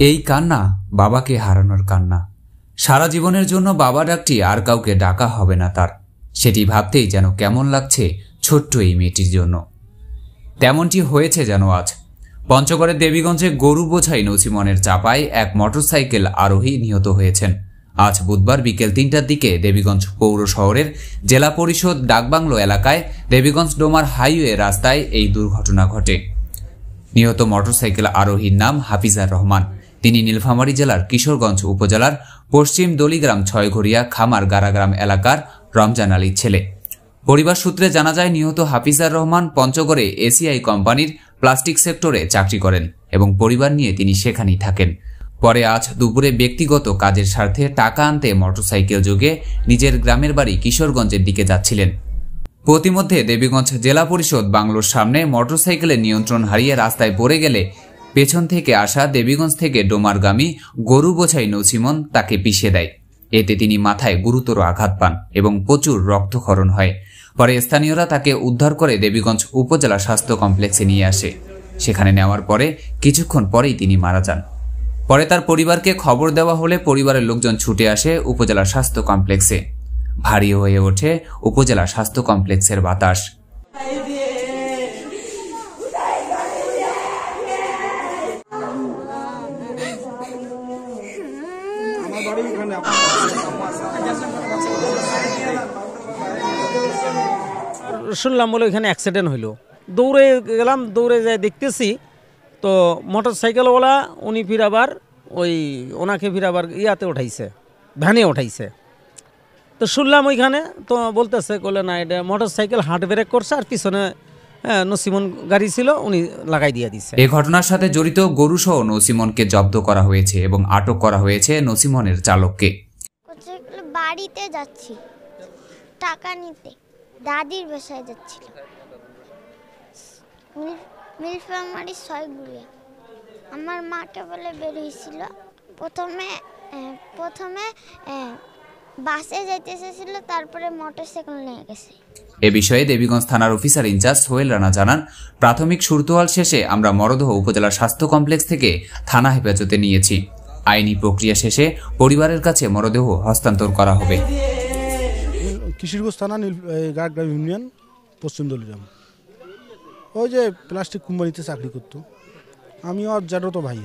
এই কান্না বাবাকে হারানোর কান্না। সারা জীবনের জন্য বাবা ডাকটি আর কাউকে ডাকা হবে না তার। সেটি ভাবতেই যেন কেমন লাগছে ছোট্ট এই মেয়েটির জন্য। তেমনটি হয়েছে যেন আজ পঞ্চগড়ের দেবীগঞ্জে গরু বোঝাই নছিমনের চাপায় এক মোটরসাইকেল আরোহী নিহত হয়েছেন। আজ বুধবার বিকেল ৩টার দিকে দেবীগঞ্জ পৌর শহরের জেলা পরিষদ ডাকবাংলো এলাকায় দেবীগঞ্জ ডোমার হাইওয়ে রাস্তায় এই দুর্ঘটনা ঘটে। নিহত মোটরসাইকেল আরোহীর নাম হাফিজার রহমান। তিনি নীলফামারী জেলার কিশোরগঞ্জ উপজেলার পশ্চিম দলিগ্রাম ছয়ঘরিয়া খামার গারাগ্রাম এলাকার রমজান আলীর ছেলে। পরিবার সূত্রে জানা যায়, নিহত হাফিজার রহমান পঞ্চগড়ে এসিআই কোম্পানির প্লাস্টিক সেক্টরে চাকরি করেন এবং পরিবার নিয়ে তিনি সেখানেই থাকেন। পরে আজ দুপুরে ব্যক্তিগত কাজের স্বার্থে টাকা আনতে মোটরসাইকেল যোগে নিজের গ্রামের বাড়ি কিশোরগঞ্জের দিকে যাচ্ছিলেন। প্রতিমধ্যে দেবীগঞ্জ জেলা পরিষদ বাংলোর সামনে মোটরসাইকেলের নিয়ন্ত্রণ হারিয়ে রাস্তায় পড়ে গেলে পেছন থেকে আসা দেবীগঞ্জ থেকে ডোমারগামী গরু বোঝাই নছিমন তাকে পিষে দেয়। এতে তিনি মাথায় গুরুতর আঘাত পান এবং প্রচুর রক্তক্ষরণ হয়। পরে স্থানীয়রা তাকে উদ্ধার করে দেবীগঞ্জ উপজেলা স্বাস্থ্য কমপ্লেক্সে নিয়ে আসে। সেখানে নেওয়ার পরে কিছুক্ষণ পরেই তিনি মারা যান। পরে তার পরিবারকে খবর দেওয়া হলে পরিবারের লোকজন ছুটে আসে উপজেলা স্বাস্থ্য কমপ্লেক্সে। ভারী হয়ে ওঠে উপজেলা স্বাস্থ্য কমপ্লেক্সের বাতাস। শুনলাম বলে ওইখানে অ্যাক্সিডেন্ট হইলো, দৌড়ে গেলাম। দৌড়ে যাই দেখতেছি তো মোটর সাইকেলওয়ালা উনি ফিরাবার ওনাকে ফিরাবার ইয়াতে উঠাইছে, ভ্যানে উঠাইছে। তো শুনলাম ওইখানে তো বলতেছে বলে না, এটা মোটর সাইকেল হার্ট ব্রেক করছে আর পিছনে নছিমন গাড়ি ছিল, উনি লাগাই দিয়ে দিচ্ছে। এই ঘটনার সাথে জড়িত গরুসহ নছিমনকে জব্দ করা হয়েছে এবং আটক করা হয়েছে নছিমনের চালককে। বাড়িতে যাচ্ছি টাকা নিতে, দাদির বাসায় যাচ্ছিল, নীলফামারী ছয়ঘরিয়া। আমার মাকে বলে বের হয়েছিল। প্রথমে বাসে যাইতে এসেছিল, তারপরে মোটরসাইকেল নিয়ে গেছে। এ বিষয়ে দেবীগঞ্জ থানার অফিসার ইনচার্জ সোহেল রানা জানান, প্রাথমিক সুরতহাল শেষে আমরা মরদেহ উপজেলা স্বাস্থ্য কমপ্লেক্স থেকে থানা হেফাজতে নিয়েছি। আইনি প্রক্রিয়া শেষে পরিবারের কাছে মরদেহ হস্তান্তর করা হবে। কিশোরগঞ্জ থানা গারাগ্রাম ইউনিয়ন পশ্চিম দলিগ্রাম। ওই যে প্লাস্টিক কোম্পানিতে চাকরি করতো, আমি ওর জ্যাঠতো ভাই।